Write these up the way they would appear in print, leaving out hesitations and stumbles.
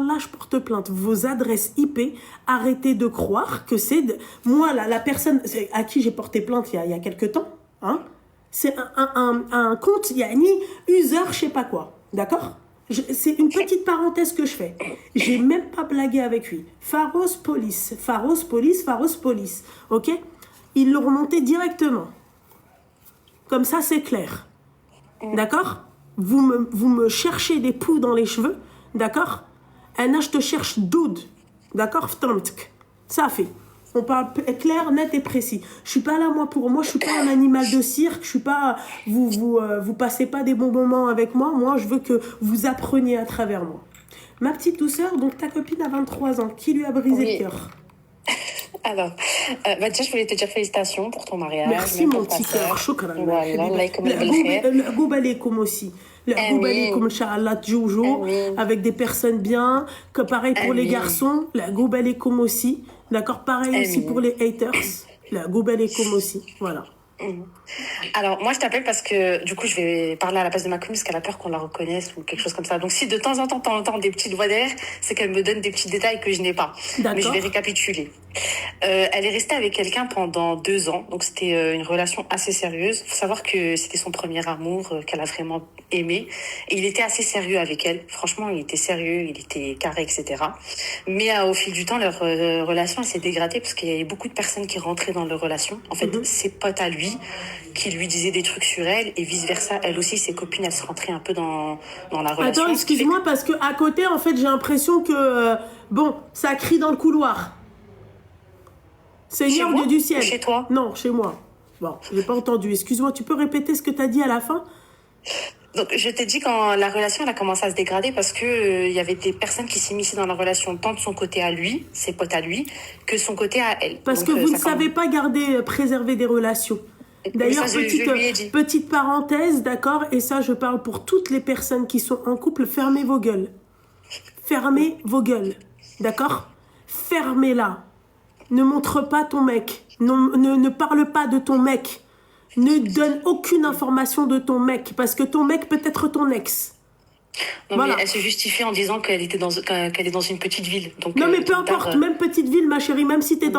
Inch'Allah, je porte plainte. Vos adresses IP, arrêtez de croire que c'est... Moi, là, la personne à qui j'ai porté plainte il y a quelque temps, hein, c'est un compte, yani, user, je sais pas quoi. D'accord? C'est une petite parenthèse que je fais. J'ai même pas blagué avec lui. Pharos Police. Pharos Police, Pharos Police. Ok? Ils l'ont remonté directement. Comme ça, c'est clair. D'accord? Vous me cherchez des poux dans les cheveux. D'accord? Anna, je te cherche doud. D'accord? Ça fait. On parle clair, net et précis. Je suis pas là, moi, pour moi, je suis pas un animal de cirque. Je suis pas... Vous passez pas des bons moments avec moi. Moi, je veux que vous appreniez à travers moi. Ma petite douceur, donc ta copine a 23 ans. Qui lui a brisé le cœur? Alors, déjà, je voulais te dire félicitations pour ton mariage. Merci, mon petit cœur. Shukran. Voilà, Goub alaikum aussi. Goub alaikum, Inch'Allah, Joujou, avec des personnes bien. Que pareil pour les garçons. Goub alaikum aussi. D'accord, pareil aussi pour les haters. Goub alaikum aussi. Voilà. Alors, moi, je t'appelle parce que, du coup, je vais parler à la place de ma copine parce qu'elle a peur qu'on la reconnaisse ou quelque chose comme ça. Donc, si de temps en temps, t'entends des petites voix derrière, c'est qu'elle me donne des petits détails que je n'ai pas. Mais je vais récapituler. Elle est restée avec quelqu'un pendant 2 ans. Donc, c'était une relation assez sérieuse. Faut savoir que c'était son premier amour qu'elle a vraiment aimé. Et il était assez sérieux avec elle. Franchement, il était sérieux, il était carré, etc. Mais au fil du temps, leur relation, elle s'est dégradée parce qu'il y avait beaucoup de personnes qui rentraient dans leur relation. En fait, ses potes à lui, qui lui disaient des trucs sur elle et vice versa. Elle aussi, ses copines, elles se rentraient un peu dans la relation. Attends, excuse-moi, parce que à côté, en fait, j'ai l'impression que bon, ça crie dans le couloir. Seigneur Dieu du ciel. Chez toi? Non, chez moi. Bon, j'ai pas entendu. Excuse-moi, tu peux répéter ce que tu as dit à la fin? Donc, je t'ai dit quand la relation elle a commencé à se dégrader parce que il y avait des personnes qui s'immisçaient dans la relation, tant de son côté à lui, ses potes à lui, que de son côté à elle. Parce que vous ne savez pas préserver des relations. D'ailleurs, petite parenthèse, d'accord, et ça, je parle pour toutes les personnes qui sont en couple, fermez vos gueules. Fermez vos gueules, d'accord? Fermez-la. Ne montre pas ton mec. Ne parle pas de ton mec. Ne donne aucune information de ton mec, parce que ton mec peut être ton ex. Non, voilà. Mais elle se justifie en disant qu'elle est dans une petite ville. Donc, non, mais peu importe, même petite ville, ma chérie, même si t'es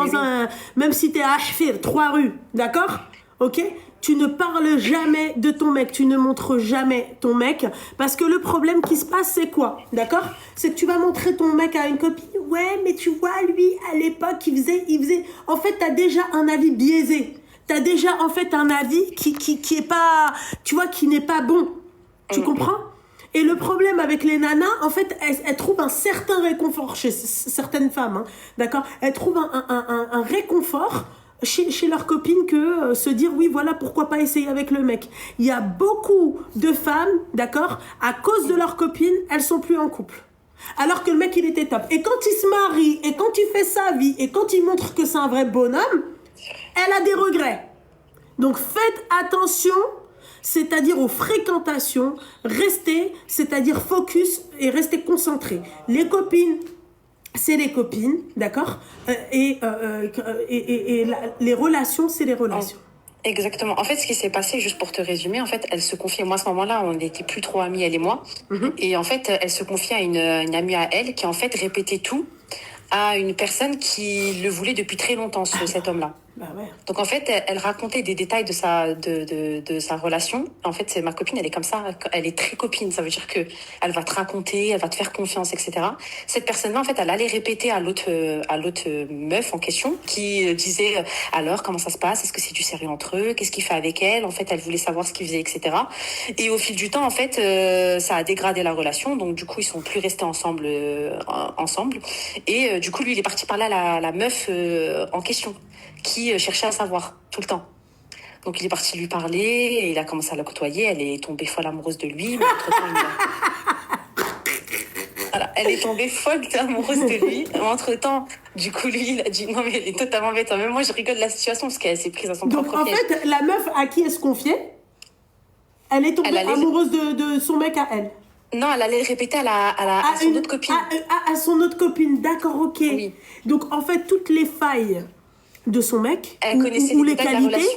même si t'es à Ahfir, 3 rues, d'accord? Ok? Tu ne parles jamais de ton mec, tu ne montres jamais ton mec, parce que le problème qui se passe, c'est quoi? D'accord? C'est que tu vas montrer ton mec à une copine. Ouais, mais tu vois, lui, à l'époque, il faisait... En fait, t'as déjà un avis biaisé. T'as déjà, en fait, un avis qui est pas... Tu vois, qui n'est pas bon. Tu comprends? Et le problème avec les nanas, en fait, elles trouvent un certain réconfort chez certaines femmes, hein, d'accord? Elles trouvent un réconfort chez leurs copines que se dire, oui, voilà, pourquoi pas essayer avec le mec. Il y a beaucoup de femmes, d'accord, à cause de leurs copines, elles sont plus en couple. Alors que le mec, il était top. Et quand il se marie, et quand il fait sa vie, et quand il montre que c'est un vrai bonhomme, elle a des regrets. Donc faites attention, c'est-à-dire aux fréquentations, restez, c'est-à-dire focus et restez concentrés. Les copines, c'est les copines, d'accord, et les relations, c'est les relations. Exactement. En fait, ce qui s'est passé, juste pour te résumer, en fait, elle se confiait, moi à ce moment-là, on n'était plus trop amis, elle et moi, et en fait, elle se confiait à une amie à elle qui en fait répétait tout à une personne qui le voulait depuis très longtemps, cet homme-là. Bah ouais. Donc en fait, elle racontait des détails de sa relation. En fait, c'est ma copine, elle est comme ça, elle est très copine. Ça veut dire que elle va te raconter, elle va te faire confiance, etc. Cette personne-là, en fait, elle allait répéter à l'autre meuf en question qui disait alors comment ça se passe, est-ce que c'est du sérieux entre eux, qu'est-ce qu'il fait avec elle. En fait, elle voulait savoir ce qu'il faisait, etc. Et au fil du temps, en fait, ça a dégradé la relation. Donc du coup, ils sont plus restés ensemble. Et du coup, lui, il est parti parler à la meuf en question, qui cherchait à savoir tout le temps. Donc il est parti lui parler, et il a commencé à la côtoyer, elle est tombée folle amoureuse de lui, mais entre-temps, voilà, elle est tombée folle amoureuse de lui. Entre-temps, du coup, lui, il a dit non, mais elle est totalement bête. Même moi, je rigole de la situation parce qu'elle s'est prise à son propre piège. Donc en fait, la meuf à qui elle se confiait, elle est tombée amoureuse de son mec à elle. Non, elle allait le répéter à son autre copine. À son autre copine, d'accord, ok. Oui. Donc en fait, toutes les failles de son mec, ou les qualités,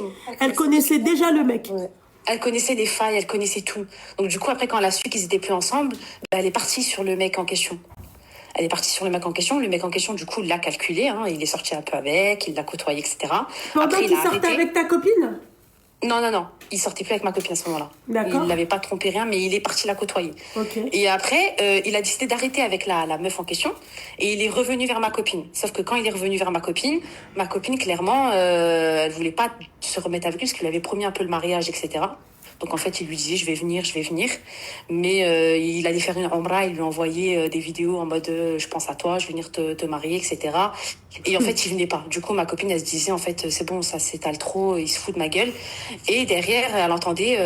elle connaissait déjà le mec. Ouais. Elle connaissait les failles, elle connaissait tout. Donc du coup, après, quand elle a su qu'ils étaient plus ensemble, elle est partie sur le mec en question. Elle est partie sur le mec en question. Le mec en question, du coup, l'a calculé. Hein, il est sorti un peu avec, il l'a côtoyé, etc. Pendant qu'il sortait avec ta copine? Non, non, non. Il sortait plus avec ma copine à ce moment-là. D'accord. Il l'avait pas trompé, rien, mais il est parti la côtoyer. Okay. Et après, il a décidé d'arrêter avec la meuf en question. Et il est revenu vers ma copine. Sauf que quand il est revenu vers ma copine, clairement, elle voulait pas se remettre avec lui parce qu'il avait promis un peu le mariage, etc. Donc en fait, il lui disait je vais venir. Mais il allait faire une omra, il lui envoyait des vidéos en mode je pense à toi, je vais venir te marier, etc. Et en fait, il venait pas. Du coup, ma copine, elle se disait en fait c'est bon, ça s'étale trop, il se fout de ma gueule. Et derrière, elle entendait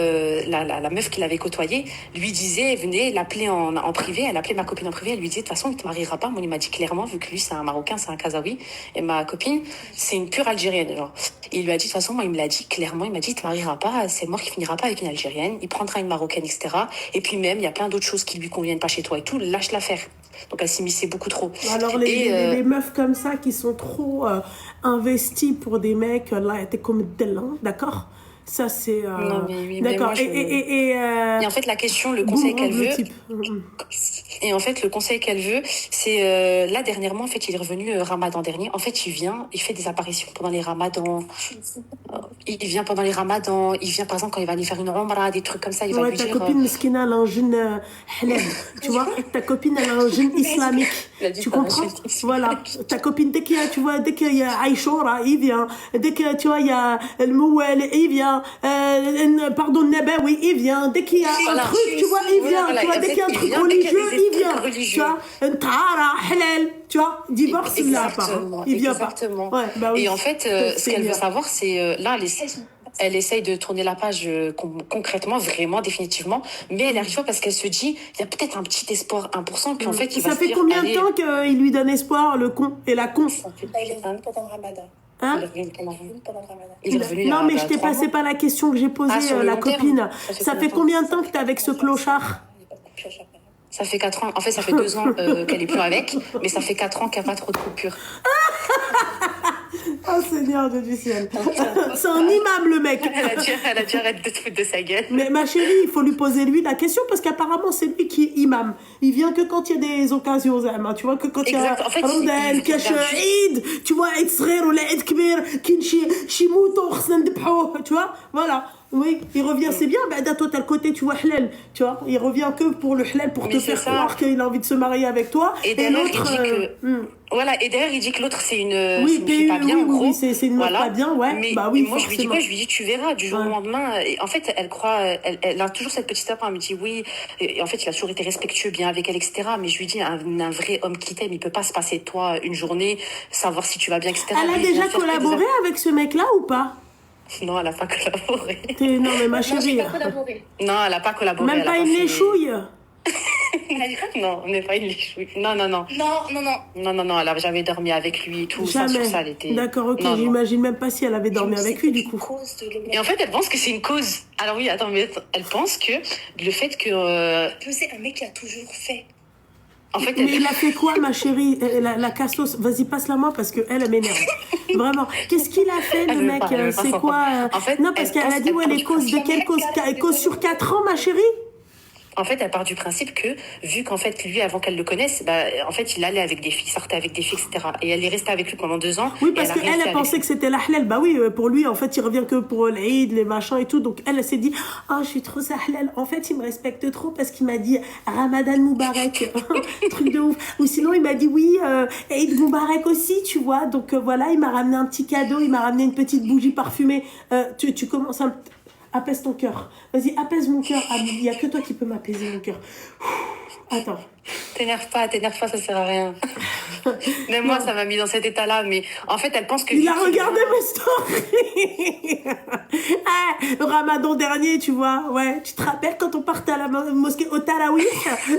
la meuf qui l'avait côtoyée lui disait, venait l'appeler en privé, elle appelait ma copine en privé, elle lui disait de toute façon, il te mariera pas. Moi, il m'a dit clairement, vu que lui c'est un Marocain, c'est un Kazaoui, et ma copine, c'est une pure Algérienne, genre. Et il lui a dit de toute façon, moi, il me l'a dit clairement, il m'a dit, il te mariera pas, c'est mort, qu'il finira pas avec une Algérienne, il prendra une Marocaine, etc. Et puis même, il y a plein d'autres choses qui lui conviennent pas chez toi et tout, lâche l'affaire. Donc elle s'immisçait beaucoup trop. Alors les meufs comme ça qui sont trop investies pour des mecs, là, t'es comme Delan, d'accord? Ça c'est... Non mais d'accord. Et en fait la question, le conseil qu'elle veut... Et en fait le conseil qu'elle veut, c'est... là dernièrement, en fait il est revenu Ramadan dernier. En fait il vient, il fait des apparitions pendant les Ramadans. Il vient pendant les Ramadans. Il vient par exemple quand il va aller faire une omra, des trucs comme ça. Il va lui ta dire... copine Meskina, elle a un jeûne halal. Tu vois, ta copine elle a un jeûne islamique. Tu comprends? Voilà. Ta copine, dès qu'il y a, tu vois, dès qu'il y a Aïchoura, il vient. Dès que tu vois, il y a le Mouel, il vient. Pardon, Nabawi, il vient. Dès qu'il y a un truc, tu vois, il vient. Tu vois, dès qu'il y a un truc religieux, il vient. Tu vois, un tahara, halal. Tu vois, divorce, il l'a pas. Il vient pas. Ouais, bah oui. Et en fait, ce qu'elle veut savoir, c'est là, elle essaye de tourner la page concrètement, vraiment, définitivement, mais elle arrive pas parce qu'elle se dit, il y a peut-être un petit espoir, 1%, qu'en fait, il va se dire... Ça fait combien de temps qu'il lui donne espoir, le con et la con? Il est revenu pendant le Ramadan. Hein? Il est revenu non, mais je t'ai passé pas la question que j'ai posée, la copine. Ça fait combien de temps que t'es avec ce clochard? Ça fait 4 ans. En fait, ça fait 2 ans qu'elle est plus avec, mais ça fait 4 ans qu'il n'y a pas trop de coupures. Oh Seigneur Dieu du ciel. C'est un imam le mec. Elle a dû arrêter de te foutre de sa gueule. Mais ma chérie, il faut lui poser lui la question parce qu'apparemment c'est lui qui est imam. Il vient que quand il y a des occasions, tu vois, que quand il y a Ramadan, Kash Eid, tu vois, Eid Sghir ou Eid Kbir, Kinchi Mouto, tu vois, voilà. Oui, il revient, c'est bien, bah, toi, t'as le côté, tu vois, halal, tu vois, il revient que pour le halal, pour te faire croire qu'il a envie de se marier avec toi. Et l'autre, il dit que... Voilà, et d'ailleurs, il dit que l'autre, c'est une fille pas bien, en gros. Oui, c'est une meuf pas bien, ouais. Mais, bah oui, moi, je lui dis quoi? Je lui dis, tu verras, du jour au lendemain. Et en fait, elle croit, elle a toujours cette petite peur, elle me dit oui. Et en fait, il a toujours été respectueux, bien avec elle, etc. Mais je lui dis, un vrai homme qui t'aime, il peut pas se passer de toi une journée, savoir si tu vas bien, etc. Elle a déjà collaboré avec ce mec-là ou pas? Non, elle n'a pas collaboré. Non, mais ma chérie. Non, elle n'a pas collaboré. Même pas une léchouille. Non, on n'est pas une léchouille. Non, elle avait jamais dormi avec lui et tout. Jamais. Ça, sur ça, elle était... D'accord, ok, j'imagine même pas si elle avait dormi avec lui, du coup. Et en fait, elle pense que c'est une cause. Alors oui, attends, mais elle pense que le fait que... C'est un mec qui a toujours fait. En fait, mais il a fait quoi, ma chérie? La cassos, vas-y, passe-la moi parce qu'elle m'énerve. Vraiment. Qu'est-ce qu'il a fait, le mec? C'est quoi? En fait, non, parce qu'elle a dit, ouais, les causes de quelle cause? Cause sur 4 ans, ma chérie? En fait, elle part du principe que, vu qu'en fait, lui, avant qu'elle le connaisse, bah, en fait, il allait avec des filles, sortait avec des filles, etc. Et elle est restée avec lui pendant 2 ans. Oui, parce qu'elle a pensé que c'était la halal. Bah oui, pour lui, en fait, il revient que pour l'Eid, les machins et tout. Donc, elle s'est dit, je suis trop sa halal. En fait, il me respecte trop parce qu'il m'a dit Ramadan Moubarak. Truc de ouf. Ou sinon, il m'a dit, oui, Eid Moubarak aussi, tu vois. Donc, voilà, il m'a ramené un petit cadeau, il m'a ramené une petite bougie parfumée. Tu commences à... Apaise ton cœur. Vas-y, apaise mon cœur. Il n'y a que toi qui peux m'apaiser mon cœur. Attends. T'énerve pas, ça sert à rien. Même moi, ça m'a mis dans cet état-là. Mais en fait, elle pense que... Il a regardé mes stories. Le Ramadan dernier, tu vois. Ouais, tu te rappelles quand on partait à la mosquée au Tarawih,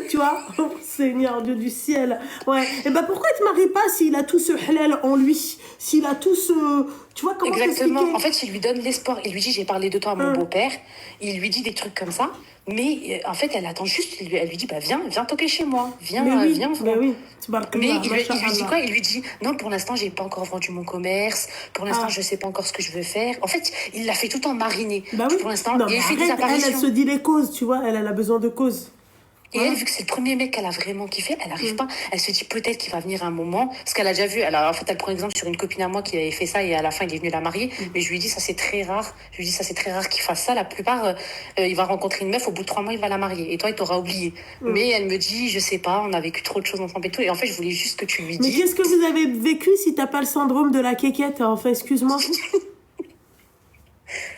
tu vois. Oh, Seigneur Dieu du ciel. Ouais. Et ben pourquoi il te marie pas s'il a tout ce halal en lui? S'il a tout ce... Tu vois comment exactement. En fait, il lui donne l'espoir. Il lui dit, j'ai parlé de toi à mon beau-père. Il lui dit des trucs comme ça. Mais en fait, elle attend juste. Elle lui dit, bah viens toquer chez moi. Viens. Mais il lui dit quoi? Il lui dit, non, pour l'instant, j'ai pas encore vendu mon commerce. Pour l'instant, je sais pas encore ce que je veux faire. En fait, il l'a fait tout en mariné. Bah oui. Pour l'instant, non, il fait des apparitions. Elle se dit les causes, tu vois. Elle a besoin de causes. Et elle, vu que c'est le premier mec qu'elle a vraiment kiffé, elle arrive pas. Elle se dit peut-être qu'il va venir un moment. Parce qu'elle a déjà vu, en fait, elle prend exemple sur une copine à moi qui avait fait ça et à la fin, il est venu la marier. Mais je lui dis, ça c'est très rare. Je lui dis, ça c'est très rare qu'il fasse ça. La plupart, il va rencontrer une meuf, au bout de 3 mois, il va la marier. Et toi, il t'aura oublié. Mais elle me dit, je sais pas, on a vécu trop de choses ensemble et tout. Et en fait, je voulais juste que tu lui dises. Mais qu'est-ce que vous avez vécu si t'as pas le syndrome de la quéquette? Enfin, excuse-moi.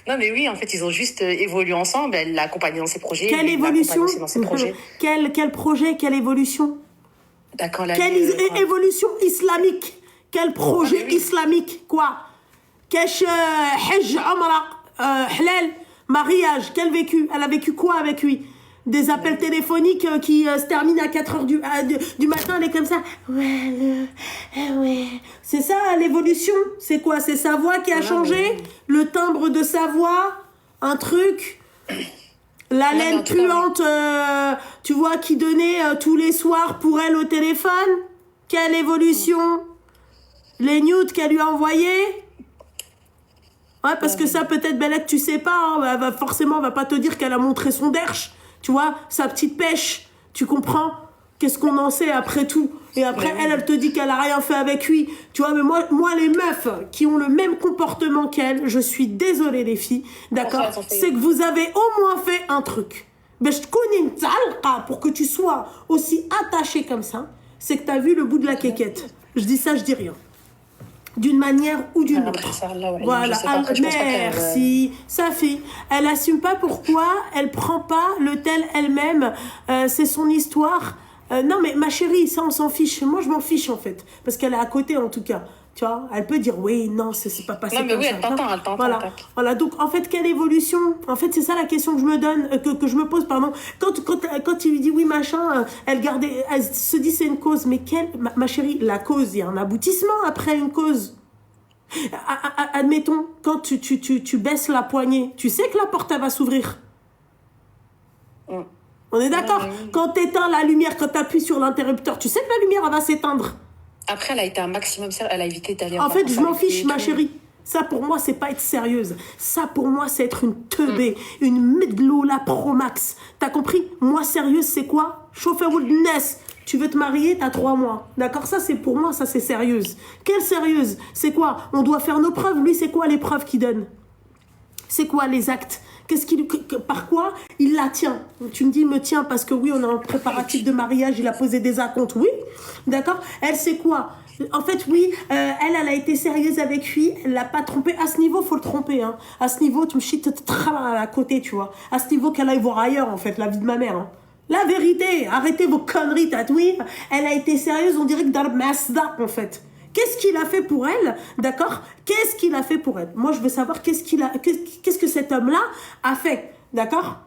Non, mais oui, en fait, ils ont juste évolué ensemble. Elle l'a accompagné dans ses projets. Quelle évolution? Dans ses projets. Quel projet? Quelle évolution? D'accord, quelle évolution islamique? Quel projet islamique? Quoi? Kesh Hajj, Amra, Halal, mariage. Quel vécu? Elle a vécu quoi avec lui? Des appels téléphoniques qui se terminent à 4h du matin, elle est comme ça. Ouais. C'est ça l'évolution? C'est quoi? C'est sa voix qui a changé? Le timbre de sa voix? Un truc? La laine puante, tu vois, qui donnait tous les soirs pour elle au téléphone? Quelle évolution? Les nudes qu'elle lui a envoyés? Ouais, parce que ça, peut-être, Belette, tu sais pas, hein, forcément, elle va pas te dire qu'elle a montré son derche. Tu vois, sa petite pêche, tu comprends? Qu'est-ce qu'on en sait après tout? Et après, elle te dit qu'elle a rien fait avec lui. Tu vois, mais moi, les meufs qui ont le même comportement qu'elle, je suis désolée, les filles, d'accord? C'est que vous avez au moins fait un truc. Ben, je te connais une talqa pour que tu sois aussi attachée comme ça. C'est que tu as vu le bout de la quéquette. Je dis ça, je dis rien. D'une manière ou d'une autre. Ça, là, voilà, merci. Sa fille, elle assume pas pourquoi, elle prend pas le tel elle-même, c'est son histoire. Non mais ma chérie, ça on s'en fiche. Moi je m'en fiche en fait, parce qu'elle est à côté en tout cas. Tu vois, elle peut dire oui, non, c'est pas passé. Non mais oui, elle t'entend. Voilà, donc en fait quelle évolution? En fait c'est ça la question que je me donne, que je me pose, pardon. Quand il lui dit oui machin, elle se dit c'est une cause, mais ma chérie, la cause, il y a un aboutissement après une cause. Admettons, quand tu baisses la poignée, tu sais que la porte elle va s'ouvrir. On est d'accord? Quand t'éteins la lumière, quand t'appuies sur l'interrupteur, tu sais que la lumière elle va s'éteindre. Après, elle a été un maximum, elle a évité d'aller en fait, je m'en fiche, ma chérie. Ça, pour moi, c'est pas être sérieuse. Ça, pour moi, c'est être une teubée, une medloula pro max. T'as compris? Moi, sérieuse, c'est quoi? Chauffeur Woodness. Tu veux te marier, t'as 3 mois. D'accord? Ça, c'est pour moi, ça, c'est sérieuse. Quelle sérieuse? C'est quoi? On doit faire nos preuves. Lui, c'est quoi les preuves qu'il donne? C'est quoi les actes? Par quoi il la tient? Tu me dis, il me tient parce que oui, on a un préparatif de mariage, il a posé des acomptes, oui, d'accord? Elle, c'est quoi? En fait, oui, elle a été sérieuse avec lui, elle l'a pas trompé. À ce niveau, faut le tromper, hein. À ce niveau, tu me chites à côté, tu vois. À ce niveau, qu'elle aille voir ailleurs, en fait, la vie de ma mère, hein. La vérité, arrêtez vos conneries, tatouées. Elle a été sérieuse, on dirait que dans le Mazda, en fait. Qu'est-ce qu'il a fait pour elle? D'accord? Qu'est-ce qu'il a fait pour elle? Moi, je veux savoir qu'est-ce que cet homme-là a fait. D'accord?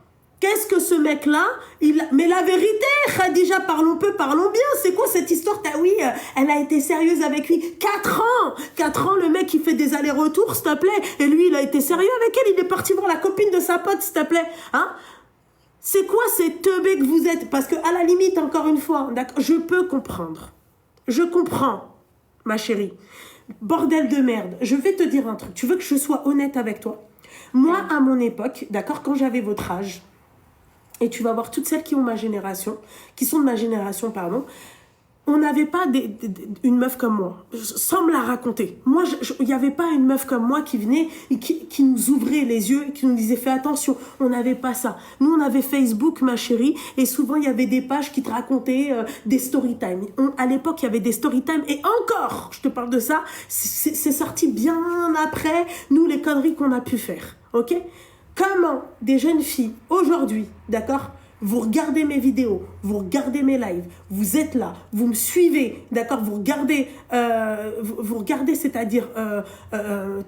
Qu'est-ce que ce mec-là, mais la vérité, Khadija, parlons peu, parlons bien. C'est quoi cette histoire? Oui, elle a été sérieuse avec lui. 4 ans! 4 ans, le mec, il fait des allers-retours, s'il te plaît. Et lui, il a été sérieux avec elle. Il est parti voir la copine de sa pote, s'il te plaît. Hein? C'est quoi ces teubés que vous êtes? Parce que, à la limite, encore une fois, d'accord, je peux comprendre. Je comprends. Ma chérie, bordel de merde, je vais te dire un truc. Tu veux que je sois honnête avec toi? Moi, à mon époque, d'accord, quand j'avais votre âge, et tu vas voir toutes celles qui ont ma génération, qui sont de ma génération, pardon, on n'avait pas une meuf comme moi, sans me la raconter. Moi, il n'y avait pas une meuf comme moi qui venait, et qui nous ouvrait les yeux, qui nous disait « fais attention ». On n'avait pas ça. Nous, on avait Facebook, ma chérie, et souvent, il y avait des pages qui te racontaient des story time. À l'époque, il y avait des story time, et encore, je te parle de ça, c'est sorti bien après, nous, les conneries qu'on a pu faire. Ok? Comment des jeunes filles, aujourd'hui, d'accord, vous regardez mes vidéos, vous regardez mes lives, vous êtes là, vous me suivez, d'accord, vous regardez, c'est-à-dire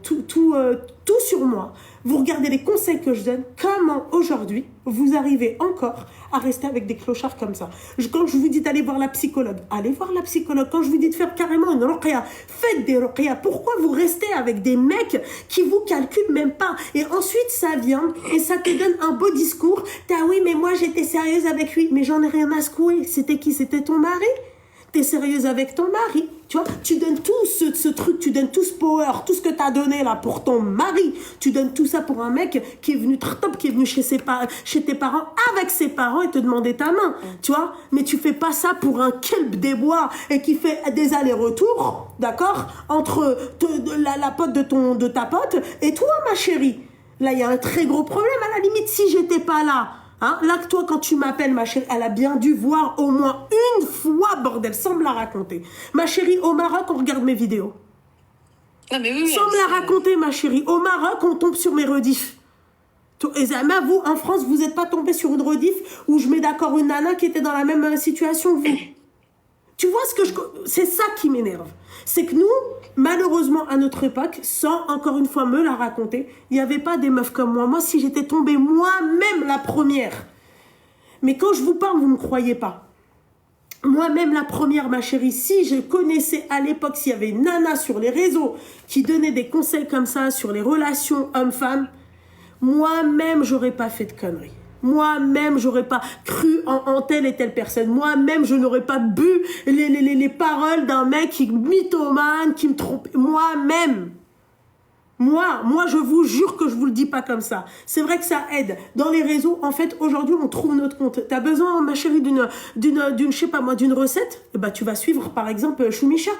tout sur moi, vous regardez les conseils que je donne, comment aujourd'hui vous arrivez encore à rester avec des clochards comme ça. Quand je vous dis d'aller voir la psychologue, allez voir la psychologue. Quand je vous dis de faire carrément une ruqya, faites des ruqya. Pourquoi vous restez avec des mecs qui vous calculent même pas? Et ensuite ça vient et ça te donne un beau discours. Oui, mais moi j'étais sérieuse avec lui, mais j'en ai rien à secouer. C'était qui? C'était ton mari? t'es sérieuse avec ton mari. Tu vois, tu donnes tout ce truc, tu donnes tout ce power, tout ce que t'as donné là pour ton mari. Tu donnes tout ça pour un mec qui est venu qui est venu chez tes parents avec ses parents et te demander ta main. Tu vois, mais tu fais pas ça pour un kelp des bois et qui fait des allers-retours, d'accord, entre la pote de ta pote et toi, ma chérie. Là, il y a un très gros problème. À la limite, si j'étais pas là, hein, là, toi, quand tu m'appelles, ma chérie, elle a bien dû voir au moins une fois, bordel, sans me la raconter. Ma chérie, au Maroc, on regarde mes vidéos. Non, mais oui, sans me la raconter, ma chérie. Au Maroc, on tombe sur mes rediffs. Et même vous, en France, vous n'êtes pas tombé sur une rediff où je mets d'accord une nana qui était dans la même situation que vous. Tu vois c'est ça qui m'énerve. C'est que nous, malheureusement, à notre époque, sans encore une fois me la raconter, il n'y avait pas des meufs comme moi. Moi, si j'étais tombée moi-même la première. Mais quand je vous parle, vous ne me croyez pas. Moi-même la première, ma chérie, si je connaissais à l'époque, s'il y avait une nana sur les réseaux qui donnait des conseils comme ça sur les relations hommes-femmes, moi-même, j'aurais pas fait de conneries. Moi-même, j'aurais pas cru en telle et telle personne. Moi-même, je n'aurais pas bu les paroles d'un mec qui mythomane, qui me trompe. Moi-même. Moi, je vous jure que je vous le dis pas comme ça. C'est vrai que ça aide. Dans les réseaux, en fait, aujourd'hui, on trouve notre compte. T'as besoin, ma chérie, je sais pas moi, d'une recette? Eh ben, tu vas suivre, par exemple, Choumicha.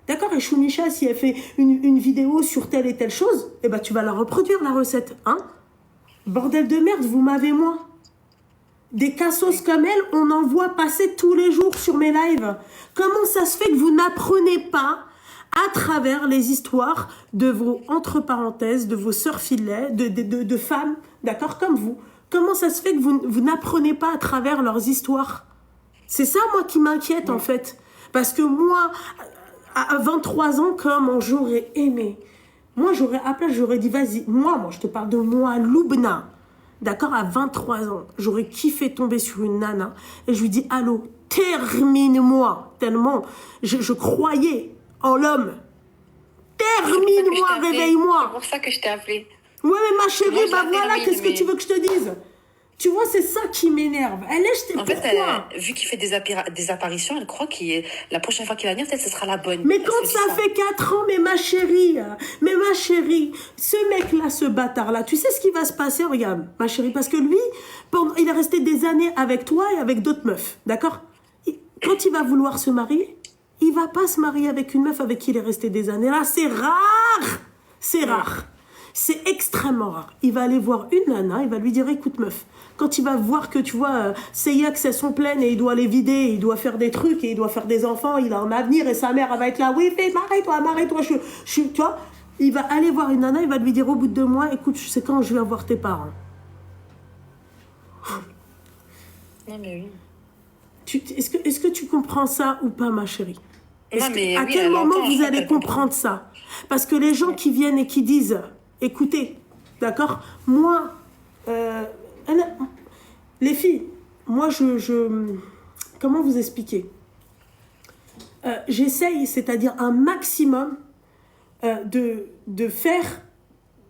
D'accord? Et Choumicha, si elle fait une vidéo sur telle et telle chose, eh ben, tu vas la reproduire, la recette. Hein? Bordel de merde, vous m'avez moi. Des cassos comme elle, on en voit passer tous les jours sur mes lives. Comment ça se fait que vous n'apprenez pas à travers les histoires de vos, entre parenthèses, de vos sœurs filets, de femmes, d'accord, comme vous? Comment ça se fait que vous n'apprenez pas à travers leurs histoires? C'est ça, moi, qui m'inquiète, en fait. Parce que moi, à 23 ans, comment j'aurais aimé. Moi, j'aurais dit, vas-y, moi, je te parle de moi, Loubna. D'accord, à 23 ans, j'aurais kiffé tomber sur une nana et je lui dis, allô, termine-moi, tellement je croyais en l'homme. Termine-moi, réveille-moi. C'est pour ça que je t'ai appelé. Ouais, mais ma chérie, Moi, bah voilà, qu'est-ce que tu veux que je te dise? Tu vois, c'est ça qui m'énerve. En fait, vu qu'il fait des apparitions, elle croit que la prochaine fois qu'il va venir, peut-être ce sera la bonne. Mais quand ça fait 4 ans, mais ma chérie, ce mec-là, ce bâtard-là, tu sais ce qui va se passer? Regarde, ma chérie, parce que lui, il est resté des années avec toi et avec d'autres meufs, d'accord? Quand il va vouloir se marier, il va pas se marier avec une meuf avec qui il est resté des années. Là, c'est rare. C'est rare. C'est extrêmement rare. Il va aller voir une nana, il va lui dire, écoute meuf, quand il va voir que, tu vois, ses yaks, elles sont pleines et il doit les vider, il doit faire des trucs et il doit faire des enfants, il a un avenir et sa mère, elle va être là, oui, fais, marie-toi, tu vois. Il va aller voir une nana, il va lui dire au bout de 2 mois, écoute, je sais quand je vais voir tes parents. Non, mais oui. Est-ce que tu comprends ça ou pas, ma chérie? À oui, quel moment vous allez comprendre ça? Parce que les gens qui viennent et qui disent, écoutez, d'accord, moi, les filles, moi, comment vous expliquer? J'essaye, c'est-à-dire un maximum de faire.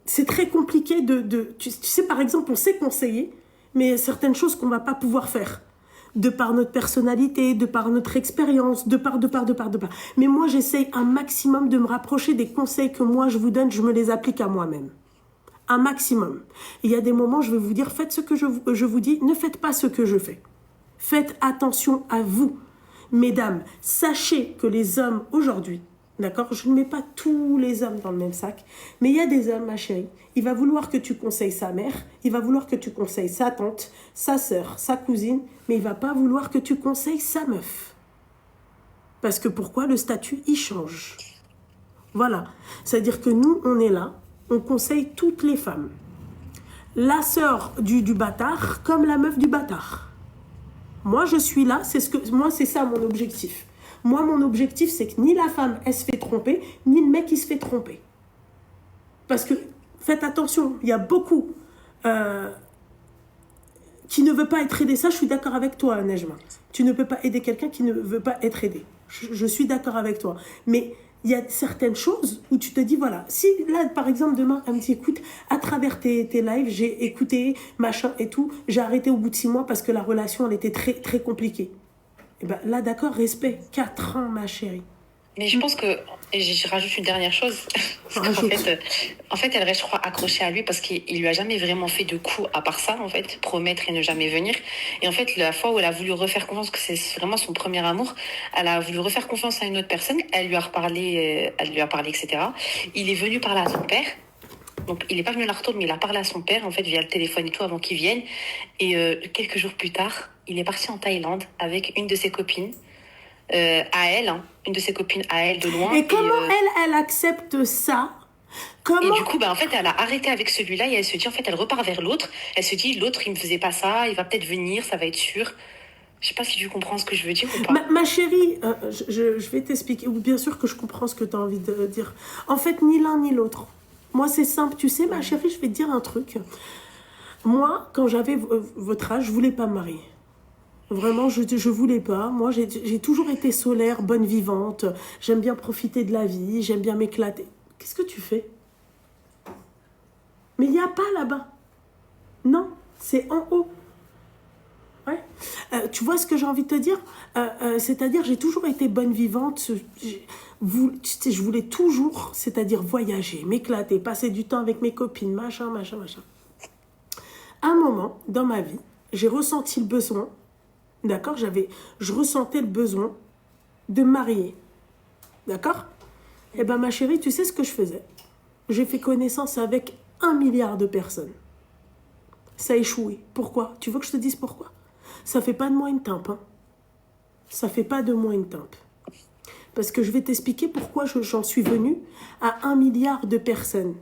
C'est très compliqué tu sais, par exemple, on sait conseiller, mais il y a certaines choses qu'on ne va pas pouvoir faire. De par notre personnalité, de par notre expérience, de par. Mais moi, j'essaye un maximum de me rapprocher des conseils que moi, je vous donne, je me les applique à moi-même. Un maximum. Il y a des moments, je vais vous dire, faites ce que je vous dis, ne faites pas ce que je fais. Faites attention à vous. Mesdames, sachez que les hommes, aujourd'hui, d'accord, je ne mets pas tous les hommes dans le même sac, mais il y a des hommes, ma chérie, il va vouloir que tu conseilles sa mère, il va vouloir que tu conseilles sa tante, sa sœur, sa cousine, mais il va pas vouloir que tu conseilles sa meuf. Parce que pourquoi? Le statut, il change. Voilà. C'est-à-dire que nous, on est là, on conseille toutes les femmes. La sœur du bâtard comme la meuf du bâtard. Moi, je suis là, moi, c'est ça mon objectif. Moi, mon objectif, c'est que ni la femme, elle se fait tromper, ni le mec, il se fait tromper. Parce que, faites attention, il y a beaucoup qui ne veut pas être aidé. Ça, je suis d'accord avec toi, Nejma. Tu ne peux pas aider quelqu'un qui ne veut pas être aidé. Je suis d'accord avec toi. Mais il y a certaines choses où tu te dis, voilà, si là, par exemple, demain, elle me dit, écoute, à travers tes lives, j'ai écouté, machin et tout, j'ai arrêté au bout de 6 mois parce que la relation, elle était très, très compliquée. Eh ben, là, d'accord, respect. 4 ans, ma chérie. Mais je pense que, et je rajoute une dernière chose, en fait, elle reste, je crois, accrochée à lui parce qu'il lui a jamais vraiment fait de coup à part ça, en fait, promettre et ne jamais venir. Et en fait, la fois où elle a voulu refaire confiance, que c'est vraiment son premier amour, elle a voulu refaire confiance à une autre personne, elle lui a reparlé, etc. Il est venu parler à son père. Donc, il n'est pas venu à la retourne, mais il a parlé à son père, en fait, via le téléphone et tout, avant qu'il vienne. Et quelques jours plus tard, il est parti en Thaïlande avec une de ses copines. À elle, hein, une de ses copines à elle de loin. Et comment elle accepte ça? Comment... Et du coup, en fait, elle a arrêté avec celui-là et elle se dit, en fait, elle repart vers l'autre. Elle se dit, l'autre, il me faisait pas ça, il va peut-être venir, ça va être sûr. Je sais pas si tu comprends ce que je veux dire ou pas. Ma chérie, je vais t'expliquer. Bien sûr que je comprends ce que tu as envie de dire. En fait, ni l'un ni l'autre. Moi, c'est simple. Tu sais, ma chérie, je vais te dire un truc. Moi, quand j'avais votre âge, je voulais pas me marier. Vraiment, je voulais pas. Moi, j'ai toujours été solaire, bonne vivante. J'aime bien profiter de la vie. J'aime bien m'éclater. Qu'est-ce que tu fais? Mais il n'y a pas là-bas. Non, c'est en haut. Ouais. Tu vois ce que j'ai envie de te dire? C'est-à-dire, j'ai toujours été bonne vivante. Je voulais toujours, c'est-à-dire voyager, m'éclater, passer du temps avec mes copines, machin. À un moment, dans ma vie, j'ai ressenti le besoin. D'accord, je ressentais le besoin de me marier. D'accord? Eh bien, ma chérie, tu sais ce que je faisais? J'ai fait connaissance avec 1 milliard de personnes. Ça a échoué. Pourquoi? Tu veux que je te dise pourquoi? Ça fait pas de moi une timpe. Hein. Ça fait pas de moi une timpe. Parce que je vais t'expliquer pourquoi j'en suis venue à 1 milliard de personnes.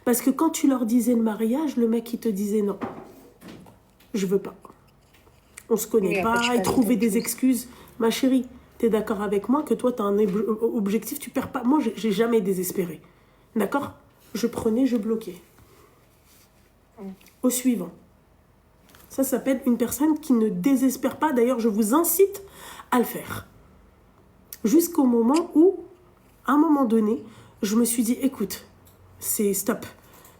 Parce que quand tu leur disais le mariage, le mec, il te disait non. Je veux pas. On se connaît pas, il trouvait des excuses. Ma chérie, tu es d'accord avec moi que toi, tu as un objectif, tu perds pas. Moi, j'ai jamais désespéré. D'accord? Je prenais, je bloquais. Au suivant. Ça s'appelle une personne qui ne désespère pas. D'ailleurs, je vous incite à le faire. Jusqu'au moment où, à un moment donné, je me suis dit, écoute, c'est stop.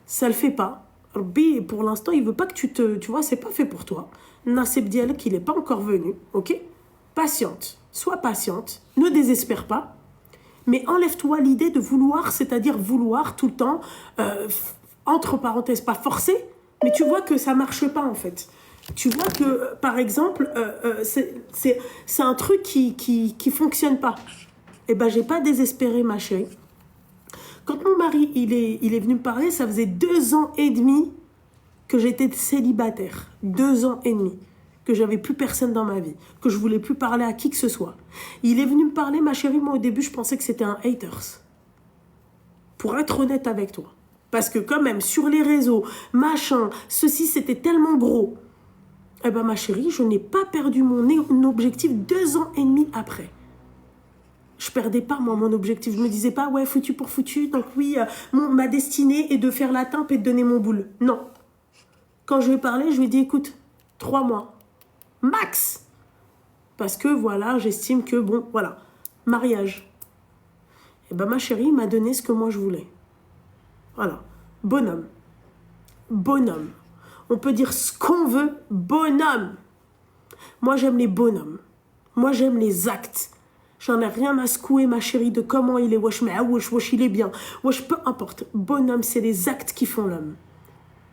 Ça le fait pas. Rabbi, pour l'instant, il veut pas que tu vois, c'est pas fait pour toi. Nasib Dialek, il n'est pas encore venu, ok? Patiente, sois patiente, ne désespère pas, mais enlève-toi l'idée de vouloir, c'est-à-dire vouloir tout le temps, entre parenthèses, pas forcer, mais tu vois que ça marche pas en fait. Tu vois que, par exemple, c'est un truc qui fonctionne pas. Eh ben, j'ai pas désespéré, ma chérie. Quand mon mari, il est venu me parler, ça faisait 2 ans et demi que j'étais célibataire. 2 ans et demi. Que j'avais plus personne dans ma vie. Que je voulais plus parler à qui que ce soit. Il est venu me parler, ma chérie, moi au début, je pensais que c'était un haters. Pour être honnête avec toi. Parce que quand même, sur les réseaux, machin, ceci, c'était tellement gros. Eh ben, ma chérie, je n'ai pas perdu mon objectif 2 ans et demi après. Je perdais pas, moi, mon objectif. Je me disais pas, ouais, foutu pour foutu. Donc oui, ma destinée est de faire la timpe et de donner mon boule. Non. Quand je lui ai parlé, je lui ai dit, écoute, 3 mois. Max. Parce que, voilà, j'estime que, bon, voilà, mariage. Et ben, ma chérie m'a donné ce que moi, je voulais. Voilà. Bonhomme. Bonhomme. On peut dire ce qu'on veut. Bonhomme. Moi, j'aime les bonhommes. Moi, j'aime les actes. J'en ai rien à secouer, ma chérie, de comment il est. Wesh, il est bien. Wesh, peu importe. Bonhomme, c'est les actes qui font l'homme.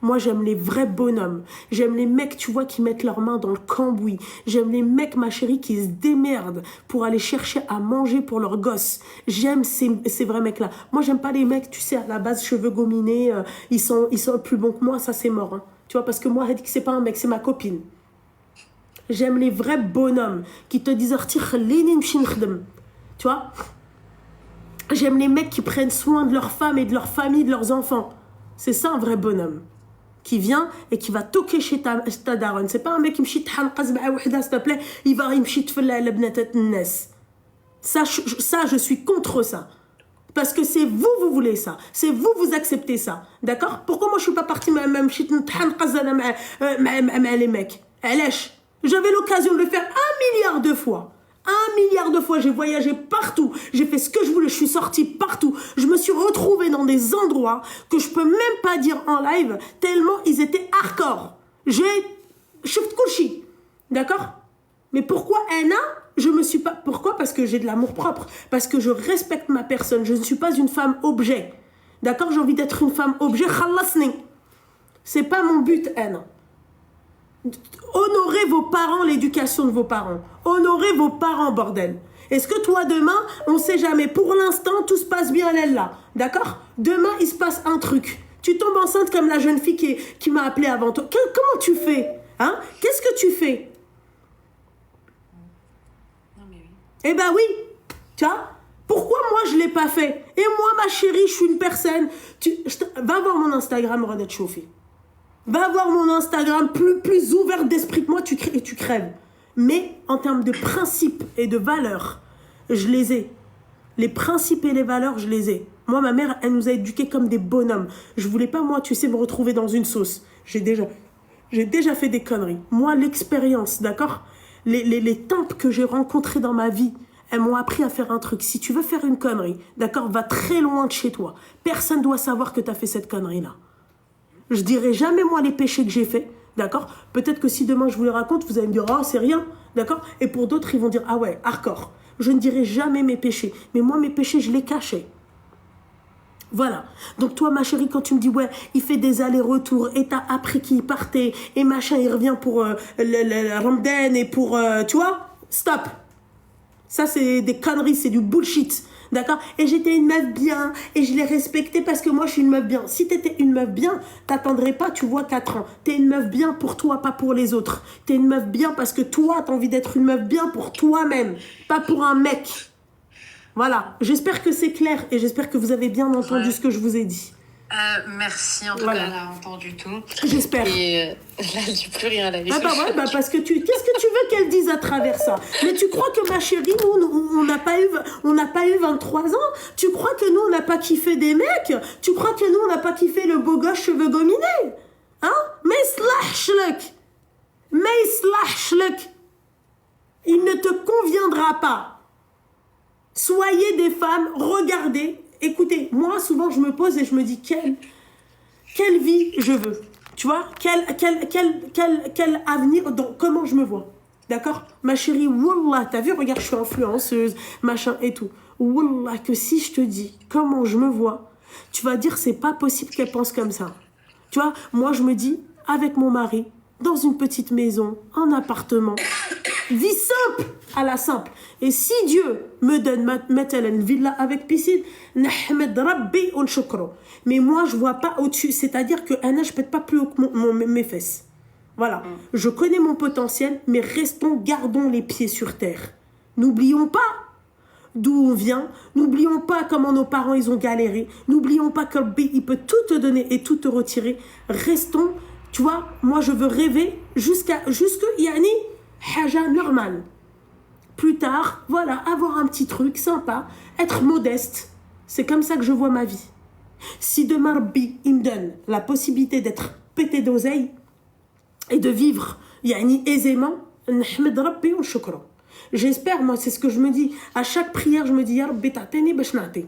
Moi, j'aime les vrais bonhommes. J'aime les mecs, tu vois, qui mettent leurs mains dans le cambouis. J'aime les mecs, ma chérie, qui se démerdent pour aller chercher à manger pour leurs gosses. J'aime ces vrais mecs-là. Moi, j'aime pas les mecs, tu sais, à la base, cheveux gominés, ils sont plus bons que moi, ça, c'est mort. Hein. Tu vois, parce que moi, c'est pas un mec, c'est ma copine. J'aime les vrais bonhommes qui te disent tu vois. J'aime les mecs qui prennent soin de leurs femmes et de leur famille, de leurs enfants. C'est ça un vrai bonhomme. Qui vient et qui va toquer chez ta daronne. C'est pas un mec qui me chie t'hanqaz ma'a wahda, s'il te plaît, il va me chie t'fella la bnatat n'nas. Ça, je suis contre ça. Parce que c'est vous voulez ça. C'est vous acceptez ça. D'accord? Pourquoi moi je suis pas partie même chie t'hanqaz ma'a les mecs? Alech. J'avais l'occasion de le faire 1 milliard de fois. 1 milliard de fois, j'ai voyagé partout. J'ai fait ce que je voulais, je suis sortie partout. Je me suis retrouvée dans des endroits que je peux même pas dire en live, tellement ils étaient hardcore. J'ai... D'accord? Mais pourquoi Anna, je me suis pas... Pourquoi? Parce que j'ai de l'amour propre. Parce que je respecte ma personne. Je ne suis pas une femme objet. D'accord? J'ai envie d'être une femme objet. Khalasni. C'est pas mon but, Anna. Honorez vos parents, l'éducation de vos parents. Honorez vos parents, bordel. Est-ce que toi, demain, on ne sait jamais. Pour l'instant, tout se passe bien, elle là. D'accord? Demain, il se passe un truc. Tu tombes enceinte comme la jeune fille qui m'a appelé avant toi. Comment tu fais? Hein? Qu'est-ce que tu fais? Non, mais oui. Eh ben oui. Tu vois? Pourquoi moi, je ne l'ai pas fait? Et moi, ma chérie, je suis une personne... Va voir mon Instagram, Renette Chauffé. Va voir mon Instagram plus ouvert d'esprit que moi, tu crèves. Mais en termes de principes et de valeurs, je les ai. Les principes et les valeurs, je les ai. Moi, ma mère, elle nous a éduqués comme des bonhommes. Je voulais pas, moi, tu sais, me retrouver dans une sauce. J'ai déjà fait des conneries. Moi, l'expérience, d'accord? Les tempes que j'ai rencontrées dans ma vie, elles m'ont appris à faire un truc. Si tu veux faire une connerie, d'accord, va très loin de chez toi. Personne doit savoir que tu as fait cette connerie-là. Je dirai jamais, moi, les péchés que j'ai faits. D'accord? Peut-être que si demain je vous les raconte, vous allez me dire, oh, c'est rien. D'accord? Et pour d'autres, ils vont dire, ah ouais, hardcore. Je ne dirai jamais mes péchés. Mais moi, mes péchés, je les cachais. Voilà. Donc toi, ma chérie, quand tu me dis, ouais, il fait des allers-retours, et t'as appris qu'il partait, et machin, il revient pour le Ramadan, et pour, tu vois, stop. Ça, c'est des conneries, c'est du bullshit. D'accord? Et j'étais une meuf bien, et je l'ai respectée parce que moi, je suis une meuf bien. Si t'étais une meuf bien, t'attendrais pas, tu vois, 4 ans. T'es une meuf bien pour toi, pas pour les autres. T'es une meuf bien parce que toi, t'as envie d'être une meuf bien pour toi-même, pas pour un mec. Voilà. J'espère que c'est clair, et j'espère que vous avez bien entendu ce que je vous ai dit. Merci, en tout cas, elle a entendu tout. J'espère. Et là, je dis plus rien. Là, ah bah ouais, bah parce que qu'est-ce que tu veux qu'elle dise à travers ça? Mais tu crois que ma chérie, nous, on n'a pas eu 23 ans? Tu crois que nous, on n'a pas kiffé des mecs? Tu crois que nous, on n'a pas kiffé le beau gosse cheveux gominés? Hein? Mais slashlik! Il ne te conviendra pas. Soyez des femmes, regardez. Écoutez, moi, souvent, je me pose et je me dis, quelle vie je veux? Tu vois? Quel avenir, comment je me vois? D'accord? Ma chérie, wallah, t'as vu, regarde, je suis influenceuse, machin et tout. Wallah, que si je te dis comment je me vois, tu vas dire, c'est pas possible qu'elle pense comme ça. Tu vois? Moi, je me dis, avec mon mari, dans une petite maison, un appartement, vie simple à la simple. Et si Dieu me donne une villa avec piscine, nahmed rabbi un shukro. Mais moi, je vois pas au-dessus. C'est-à-dire que Anna, je pète pas plus haut que mes fesses. Voilà. Je connais mon potentiel, mais gardons les pieds sur terre. N'oublions pas d'où on vient. N'oublions pas comment nos parents, ils ont galéré. N'oublions pas que Rabbi, il peut tout te donner et tout te retirer. Restons, tu vois, moi, je veux rêver jusque yani, haja normale. Plus tard, voilà, avoir un petit truc sympa, être modeste. C'est comme ça que je vois ma vie. Si demain, Rabbi, il me donne la possibilité d'être pété d'oseille et de vivre yani, aisément, nahmed Rabbi wa shukra. J'espère, moi, c'est ce que je me dis. À chaque prière, je me dis, Ya Rabbi, ta'tini bash na'ti.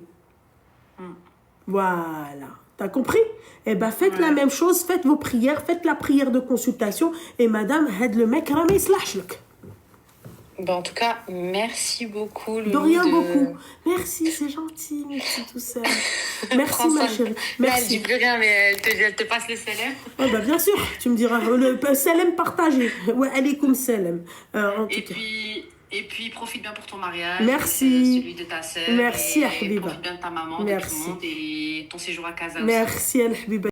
Voilà. T'as compris? Eh bien, faites la même chose, faites vos prières, faites la prière de consultation, et madame, aide le mec, rame slashlik. Bon, en tout cas, merci beaucoup. De rien beaucoup. Merci, c'est gentil. Merci tout seul. Merci ma chérie. Merci. Elle dit plus rien, mais elle te passe le salam. Oh, bah, bien sûr, tu me diras. Le salam partagé. Ouais, alaykoum salam. Et puis, profite bien pour ton mariage. Merci. Celui de ta sœur. Merci, Habiba. Profite bien de ta maman, merci. De tout le monde et ton séjour à Casa. Merci, Habiba.